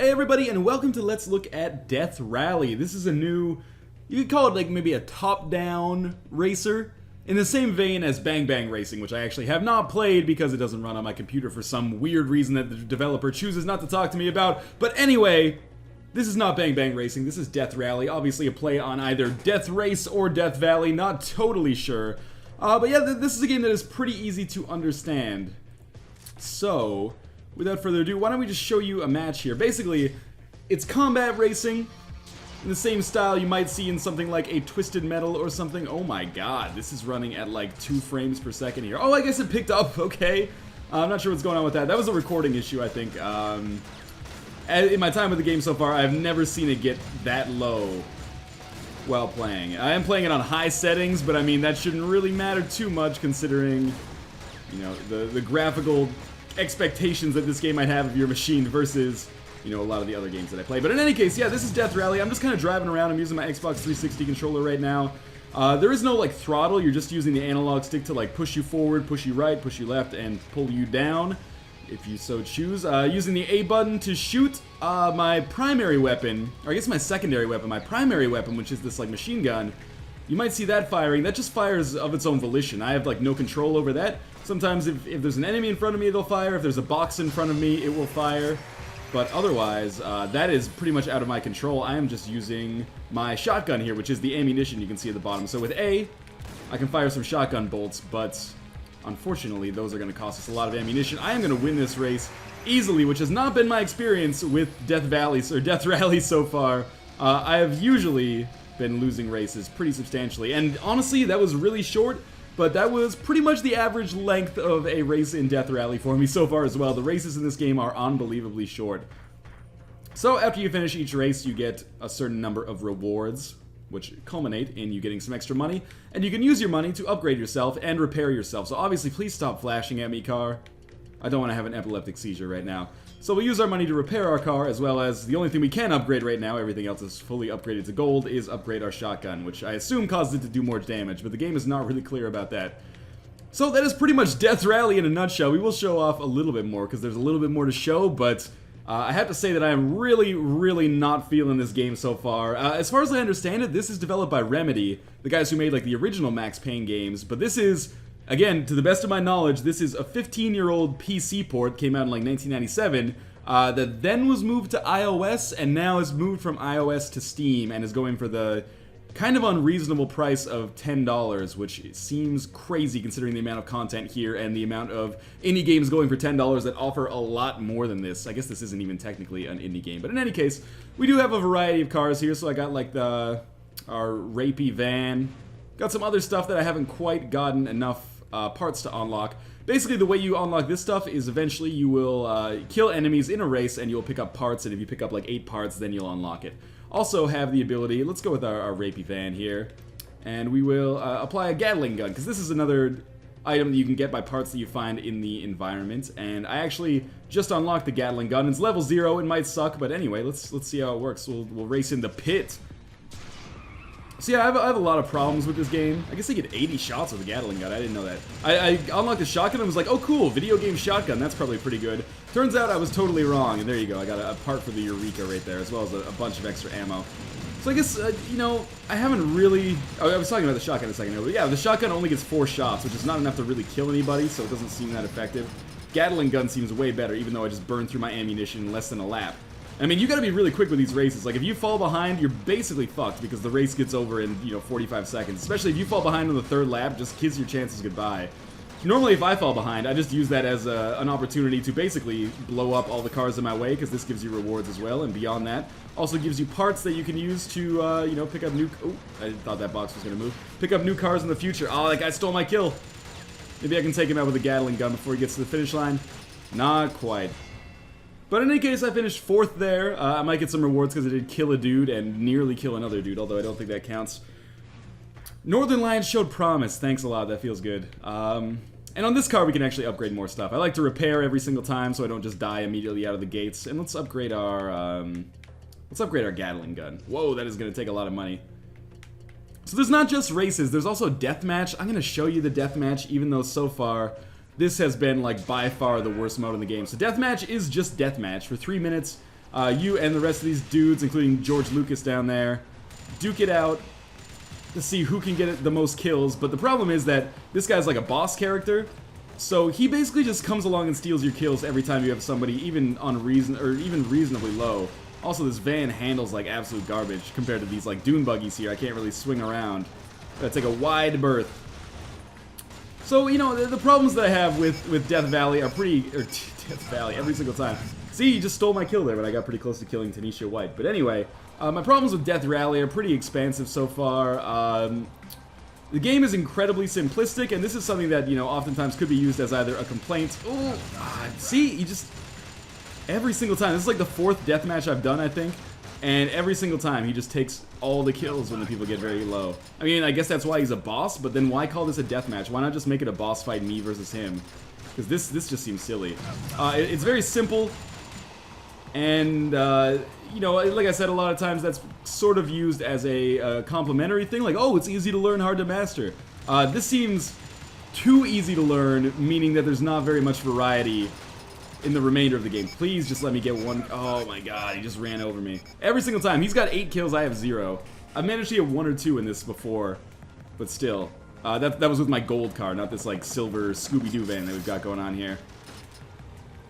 Hey everybody, and welcome to Let's Look at Death Rally. This is a new, you could call it like maybe a top-down racer, in the same vein as Bang Bang Racing, which I actually have not played because it doesn't run on my computer for some weird reason that the developer chooses not to talk to me about. But anyway, this is not Bang Bang Racing, this is Death Rally, obviously a play on either Death Race or Death Valley, not totally sure. But yeah, this is a game that is pretty easy to understand. So, without further ado, why don't we just show you a match here. Basically, it's combat racing in the same style you might see in something like a Twisted Metal or something. Oh my god, this is running at like 2 frames per second here. Oh, I guess it picked up, okay. I'm not sure what's going on with that. That was a recording issue, I think. In my time with the game so far, I've never seen it get that low while playing. I am playing it on high settings, but I mean, that shouldn't really matter too much considering, you know, the graphical expectations that this game might have of your machine versus, you know, a lot of the other games that I play. But in any case, yeah, this is Death Rally. I'm just kind of driving around. I'm using my Xbox 360 controller right now. There is no, like, throttle. You're just using the analog stick to, like, push you forward, push you right, push you left, and pull you down, if you so choose. Using the A button to shoot my primary weapon, or I guess my secondary weapon, my primary weapon, which is this, like, machine gun. You might see that firing. That just fires of its own volition. I have, like, no control over that. Sometimes if there's an enemy in front of me, they'll fire. If there's a box in front of me, it will fire. But otherwise, that is pretty much out of my control. I am just using my shotgun here, which is the ammunition you can see at the bottom. So with A, I can fire some shotgun bolts, but unfortunately, those are going to cost us a lot of ammunition. I am going to win this race easily, which has not been my experience with Death Rally so far. I have usually been losing races pretty substantially. And honestly, that was really short. But that was pretty much the average length of a race in Death Rally for me so far as well. The races in this game are unbelievably short. So after you finish each race, you get a certain number of rewards, which culminate in you getting some extra money. And you can use your money to upgrade yourself and repair yourself. So obviously, please stop flashing at me, car. I don't want to have an epileptic seizure right now. So we'll use our money to repair our car, as well as the only thing we can upgrade right now, everything else is fully upgraded to gold, is upgrade our shotgun, which I assume caused it to do more damage, but the game is not really clear about that. So that is pretty much Death Rally in a nutshell. We will show off a little bit more, because there's a little bit more to show, but I have to say that I am really, really not feeling this game so far. As far as I understand it, this is developed by Remedy, the guys who made like the original Max Payne games, but this is, again, to the best of my knowledge, this is a 15-year-old PC port, came out in like 1997, that then was moved to iOS, and now is moved from iOS to Steam, and is going for the kind of unreasonable price of $10, which seems crazy considering the amount of content here, and the amount of indie games going for $10 that offer a lot more than this. I guess this isn't even technically an indie game, but in any case, we do have a variety of cars here, so I got like our rapey van, got some other stuff that I haven't quite gotten enough parts to unlock. Basically, the way you unlock this stuff is eventually you will kill enemies in a race and you'll pick up parts, and if you pick up like 8 parts, then you'll unlock it. Also have the ability, let's go with our rapey van here, and we will apply a Gatling gun, because this is another item that you can get by parts that you find in the environment, and I actually just unlocked the Gatling gun. It's level 0, it might suck, but anyway, let's see how it works. We'll race in the pit. So yeah, I have a lot of problems with this game. I guess I get 80 shots with a Gatling gun. I didn't know that. I unlocked the shotgun and was like, oh cool, video game shotgun. That's probably pretty good. Turns out I was totally wrong, and there you go. I got a part for the Eureka right there, as well as a bunch of extra ammo. So I guess, you know, I haven't really... Oh, I was talking about the shotgun a second ago, but yeah, the shotgun only gets 4 shots, which is not enough to really kill anybody, so it doesn't seem that effective. Gatling gun seems way better, even though I just burned through my ammunition in less than a lap. I mean, you gotta be really quick with these races. Like, if you fall behind, you're basically fucked, because the race gets over in, you know, 45 seconds. Especially if you fall behind on the 3rd lap, just kiss your chances goodbye. Normally, if I fall behind, I just use that as an opportunity to basically blow up all the cars in my way, because this gives you rewards as well, and beyond that, also gives you parts that you can use to, you know, pick up new... Oh, I thought that box was gonna move. Pick up new cars in the future. Oh, that guy stole my kill. Maybe I can take him out with a Gatling gun before he gets to the finish line. Not quite. But in any case, I finished 4th there. I might get some rewards because I did kill a dude and nearly kill another dude, although I don't think that counts. Northern Lions showed promise. Thanks a lot. That feels good. And on this car, we can actually upgrade more stuff. I like to repair every single time so I don't just die immediately out of the gates. And let's upgrade our Gatling gun. Whoa, that is going to take a lot of money. So there's not just races. There's also deathmatch. I'm going to show you the deathmatch, even though so far this has been, like, by far the worst mode in the game. So deathmatch is just deathmatch. For 3 minutes, You and the rest of these dudes, including George Lucas down there, duke it out to see who can get the most kills. But the problem is that this guy's like a boss character, so he basically just comes along and steals your kills every time you have somebody even reasonably low. Also, this van handles like absolute garbage compared to these like dune buggies here. I can't really swing around. Gotta take a wide berth. So, you know, the problems that I have with Death Valley are Death Valley, every single time. See, you just stole my kill there, but I got pretty close to killing Tanisha White. But anyway, my problems with Death Rally are pretty expansive so far. The game is incredibly simplistic, and this is something that, you know, oftentimes could be used as either a complaint. Oh, see, you just... Every single time. This is like the 4th deathmatch I've done, I think. And every single time, he just takes all the kills when the people get very low. I mean, I guess that's why he's a boss, but then why call this a deathmatch? Why not just make it a boss fight, me versus him? Because this just seems silly. It's very simple, and, you know, like I said, a lot of times that's sort of used as a complimentary thing, like, oh, it's easy to learn, hard to master. This seems too easy to learn, meaning that there's not very much variety in the remainder of the game. Please just let me get one. Oh my god, he just ran over me. Every single time. He's got 8 kills, I have 0. I've managed to get 1 or 2 in this before, but still. That was with my gold car, not this like silver Scooby-Doo van that we've got going on here.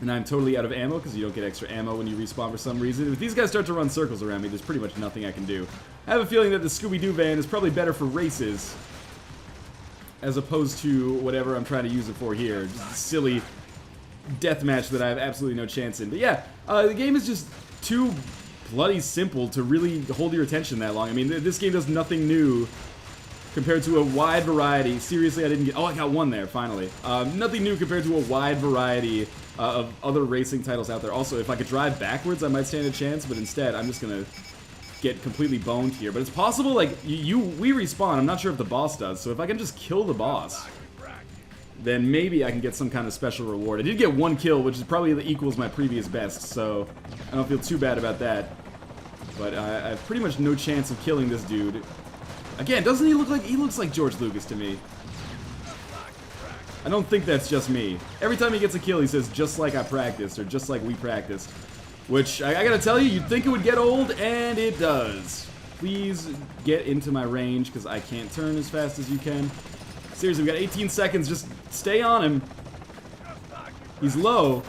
And I'm totally out of ammo, because you don't get extra ammo when you respawn for some reason. If these guys start to run circles around me, there's pretty much nothing I can do. I have a feeling that the Scooby-Doo van is probably better for races, as opposed to whatever I'm trying to use it for here. Just a silly deathmatch that I have absolutely no chance in. But yeah, the game is just too bloody simple to really hold your attention that long. I mean, this game does nothing new compared to a wide variety. Seriously, I didn't get... Oh, I got 1 there, finally. Nothing new compared to a wide variety of other racing titles out there. Also, if I could drive backwards, I might stand a chance, but instead, I'm just gonna get completely boned here. But it's possible, like, we respawn. I'm not sure if the boss does, so if I can just kill the boss, then maybe I can get some kind of special reward. I did get 1 kill, which is probably equals my previous best, so I don't feel too bad about that. But I have pretty much no chance of killing this dude. Again, doesn't he look like... He looks like George Lucas to me. I don't think that's just me. Every time he gets a kill, he says, just like I practiced, or just like we practiced. Which, I gotta tell you, you'd think it would get old, and it does. Please get into my range, because I can't turn as fast as you can. Seriously, we got 18 seconds. Just stay on him. He's low.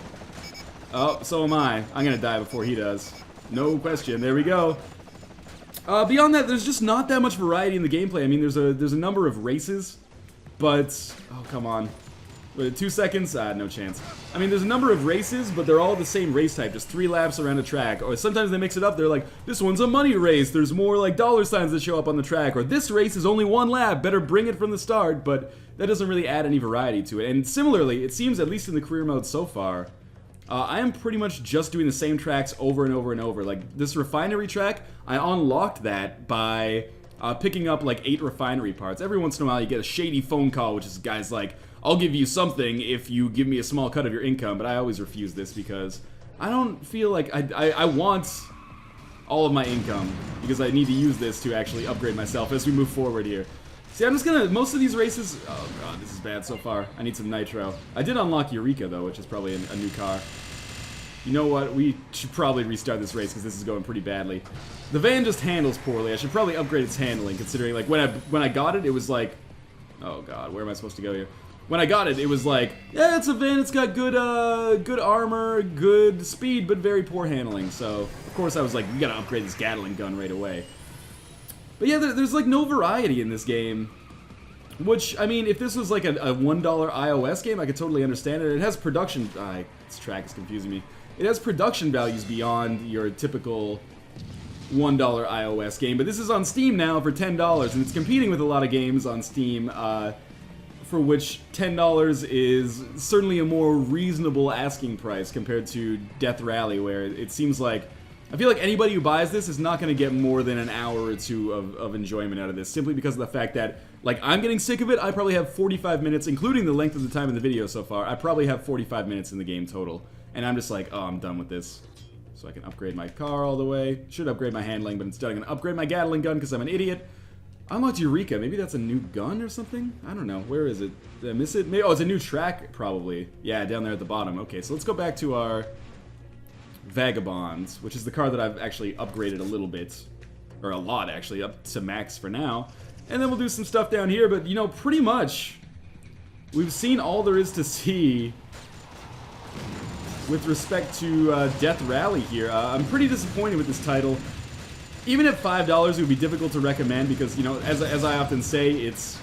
Oh, so am I. I'm gonna die before he does. No question. There we go. Beyond that, there's just not that much variety in the gameplay. I mean, there's a number of races, but... Oh, come on. Wait, 2 seconds? No chance. I mean, there's a number of races, but they're all the same race type, just 3 laps around a track. Or sometimes they mix it up, they're like, this one's a money race, there's more like dollar signs that show up on the track, or this race is only 1 lap, better bring it from the start, but that doesn't really add any variety to it. And similarly, it seems, at least in the career mode so far, I am pretty much just doing the same tracks over and over and over. Like, this refinery track, I unlocked that by picking up like 8 refinery parts. Every once in a while you get a shady phone call, which is guys like, I'll give you something if you give me a small cut of your income, but I always refuse this because I don't feel like I want all of my income, because I need to use this to actually upgrade myself as we move forward here. See, I'm just gonna, most of these races, oh god, this is bad so far. I need some nitro. I did unlock Eureka though, which is probably a new car. You know what, we should probably restart this race because this is going pretty badly. The van just handles poorly. I should probably upgrade its handling, considering like when I got it, it was like, oh god, where am I supposed to go here? When I got it, it was like, yeah, it's a van, it's got good good armor, good speed, but very poor handling. So, of course I was like, we gotta upgrade this Gatling gun right away. But yeah, there's like no variety in this game. Which, I mean, if this was like a $1 iOS game, I could totally understand it. It has production... this track is confusing me. It has production values beyond your typical $1 iOS game. But this is on Steam now for $10, and it's competing with a lot of games on Steam, for which $10 is certainly a more reasonable asking price compared to Death Rally, where it seems like... I feel like anybody who buys this is not going to get more than an hour or two of enjoyment out of this, simply because of the fact that, like, I'm getting sick of it. I probably have 45 minutes, including the length of the time in the video so far. I probably have 45 minutes in the game total, and I'm just like, oh, I'm done with this. So I can upgrade my car all the way. Should upgrade my handling, but instead I'm going to upgrade my Gatling gun because I'm an idiot. I unlocked Eureka. Maybe that's a new gun or something? I don't know. Where is it? Did I miss it? Maybe, oh, it's a new track, probably. Yeah, down there at the bottom. Okay, so let's go back to our Vagabond, which is the car that I've actually upgraded a little bit. Or a lot, actually, up to max for now. And then we'll do some stuff down here, but, you know, pretty much we've seen all there is to see with respect to Death Rally here. I'm pretty disappointed with this title. Even at $5, it would be difficult to recommend because, you know, as I often say, it's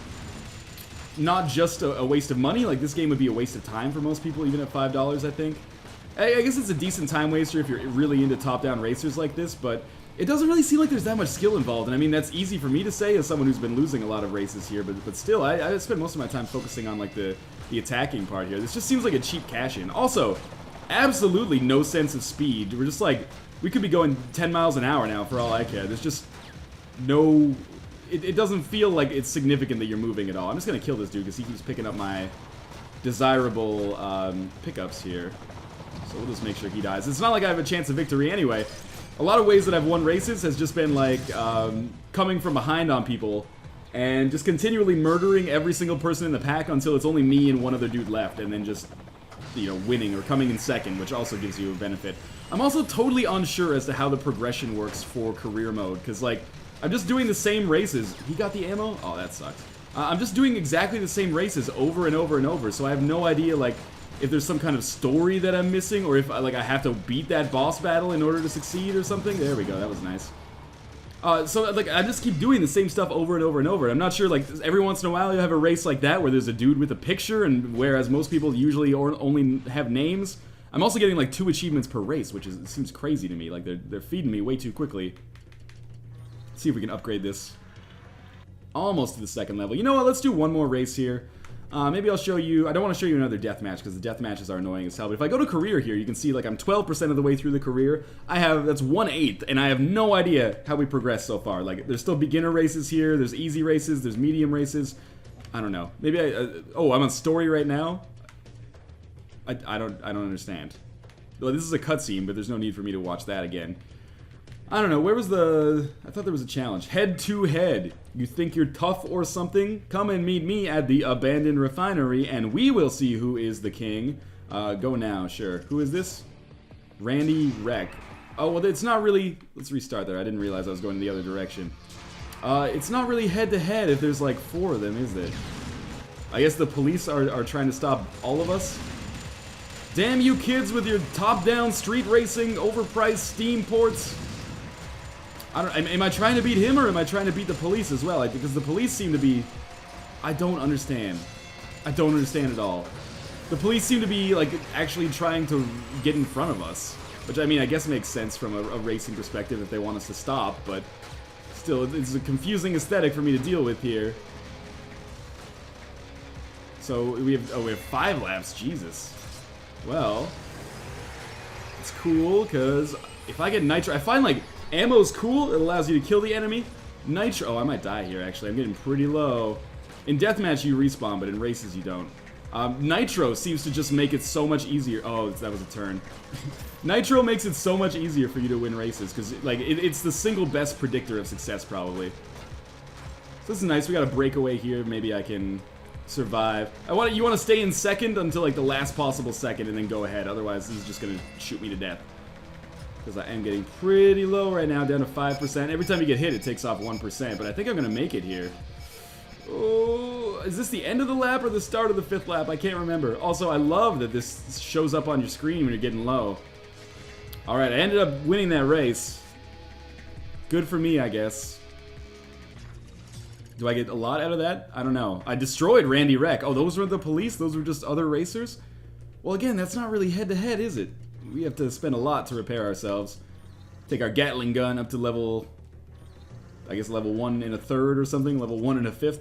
not just a waste of money. Like, this game would be a waste of time for most people, even at $5, I think. I guess it's a decent time waster if you're really into top-down racers like this, but it doesn't really seem like there's that much skill involved. And I mean, that's easy for me to say as someone who's been losing a lot of races here, but still, I spend most of my time focusing on, like, the attacking part here. This just seems like a cheap cash-in. Also, absolutely no sense of speed. We're just like, we could be going 10 miles an hour now for all I care. There's just no... It doesn't feel like it's significant that you're moving at all. I'm just going to kill this dude because he keeps picking up my desirable pickups here. So we'll just make sure he dies. It's not like I have a chance of victory anyway. A lot of ways that I've won races has just been like coming from behind on people and just continually murdering every single person in the pack until it's only me and one other dude left, and then just, you know, winning or coming in second, which also gives you a benefit. I'm also totally unsure as to how the progression works for career mode, because, like, I'm just doing the same races. He got the ammo? Oh, that sucks. I'm just doing exactly the same races over and over and over, so I have no idea, like, if there's some kind of story that I'm missing, or if, like, I have to beat that boss battle in order to succeed or something. There we go, that was nice. So, like, I just keep doing the same stuff over and over and over. I'm not sure, like, every once in a while you have a race like that where there's a dude with a picture, and whereas most people usually only have names. I'm also getting, like, 2 achievements per race, which seems crazy to me. Like, they're feeding me way too quickly. Let's see if we can upgrade this. Almost to the 2nd level. You know what, let's do one more race here. Maybe I'll show you... I don't want to show you another death match because the death matches are annoying as hell. But if I go to career here, you can see, like, I'm 12% of the way through the career. That's 1/8, and I have no idea how we progress so far. Like, there's still beginner races here. There's easy races. There's medium races. I don't know. Maybe oh, I'm on story right now. I don't understand. Well, this is a cutscene, but there's no need for me to watch that again. I don't know, where was the... I thought there was a challenge. Head to head. You think you're tough or something? Come and meet me at the abandoned refinery, and we will see who is the king. Go now, sure. Who is this? Randy Wreck. Oh, well, it's not really... Let's restart there. I didn't realize I was going the other direction. It's not really head to head if there's like 4 of them, is it? I guess the police are trying to stop all of us? Damn you kids with your top-down street racing, overpriced Steam ports. Am I trying to beat him, or am I trying to beat the police as well? Because the police seem to be... I don't understand. I don't understand at all. The police seem to be, like, actually trying to get in front of us. Which, I mean, I guess makes sense from a racing perspective if they want us to stop, but... Still, it's a confusing aesthetic for me to deal with here. So, we have 5 laps, Jesus. Well... It's cool, because if I get nitro... I find, like... Ammo's cool, it allows you to kill the enemy. Nitro, oh, I might die here actually, I'm getting pretty low. In deathmatch you respawn, but in races you don't. Nitro seems to just make it so much easier. Oh, that was a turn. Nitro makes it so much easier for you to win races, because like it's the single best predictor of success probably. So this is nice, we got a breakaway here, maybe I can survive. You want to stay in second until like the last possible second and then go ahead, otherwise this is just gonna shoot me to death. Because I am getting pretty low right now, down to 5%. Every time you get hit, it takes off 1%, but I think I'm going to make it here. Oh, is this the end of the lap or the start of the 5th lap? I can't remember. Also, I love that this shows up on your screen when you're getting low. Alright, I ended up winning that race. Good for me, I guess. Do I get a lot out of that? I don't know. I destroyed Randy Wreck. Oh, those were the police? Those were just other racers? Well, again, that's not really head-to-head, is it? We have to spend a lot to repair ourselves. Take our Gatling gun up to level... I guess level 1 and a 3rd or something. Level 1 and a 5th.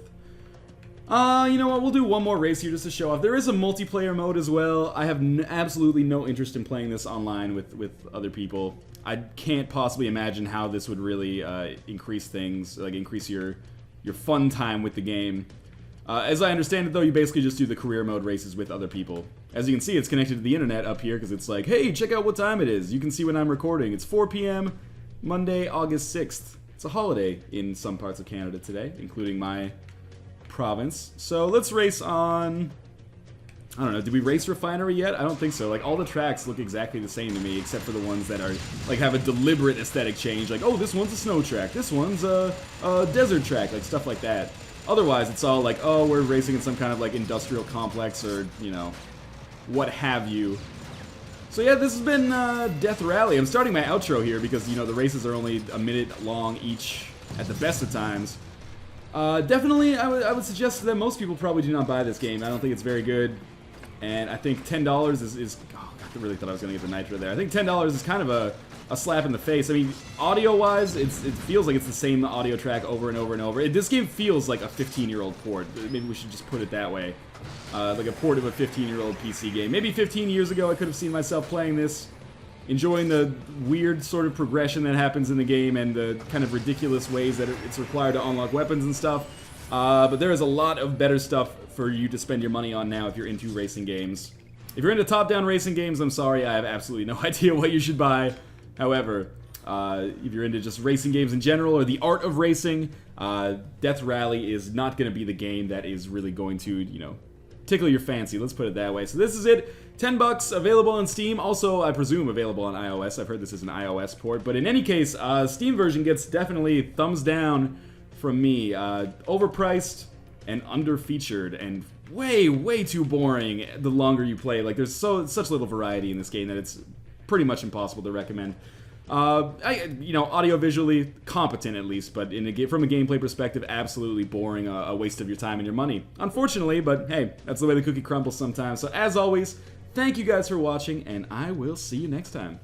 You know what? We'll do one more race here just to show off. There is a multiplayer mode as well. I have absolutely no interest in playing this online with other people. I can't possibly imagine how this would really increase things. Like, increase your fun time with the game. As I understand it, though, you basically just do the career mode races with other people. As you can see, it's connected to the internet up here because it's like, hey, check out what time it is. You can see when I'm recording. It's 4 p.m. Monday, August 6th. It's a holiday in some parts of Canada today, including my province. So let's race on... I don't know, did we race Refinery yet? I don't think so. Like, all the tracks look exactly the same to me, except for the ones that are, like, have a deliberate aesthetic change. Like, oh, this one's a snow track, this one's a desert track, like, stuff like that. Otherwise, it's all like, oh, we're racing in some kind of, like, industrial complex or, you know, what have you. So yeah, this has been Death Rally. I'm starting my outro here because, you know, the races are only a minute long each at the best of times. Definitely, I would suggest that most people probably do not buy this game. I don't think it's very good. And I think $10 is oh, I really thought I was going to get the Nitro there. I think $10 is kind of a slap in the face. I mean, audio-wise, it feels like it's the same audio track over and over and over. This game feels like a 15-year-old port. Maybe we should just put it that way. Like a port of a 15-year-old PC game. Maybe 15 years ago I could have seen myself playing this, enjoying the weird sort of progression that happens in the game and the kind of ridiculous ways that it's required to unlock weapons and stuff. But there is a lot of better stuff for you to spend your money on now if you're into racing games. If you're into top-down racing games, I'm sorry, I have absolutely no idea what you should buy. However, if you're into just racing games in general or the art of racing, Death Rally is not going to be the game that is really going to, you know, tickle your fancy, let's put it that way. So this is it, $10, available on Steam, also I presume available on iOS. I've heard this is an iOS port, but in any case, Steam version gets definitely thumbs down from me. Overpriced and under-featured and way too boring the longer you play. Like, there's such little variety in this game that it's pretty much impossible to recommend. You know, audio-visually competent at least, but from a gameplay perspective, absolutely boring, a waste of your time and your money. Unfortunately, but hey, that's the way the cookie crumbles sometimes. So as always, thank you guys for watching, and I will see you next time.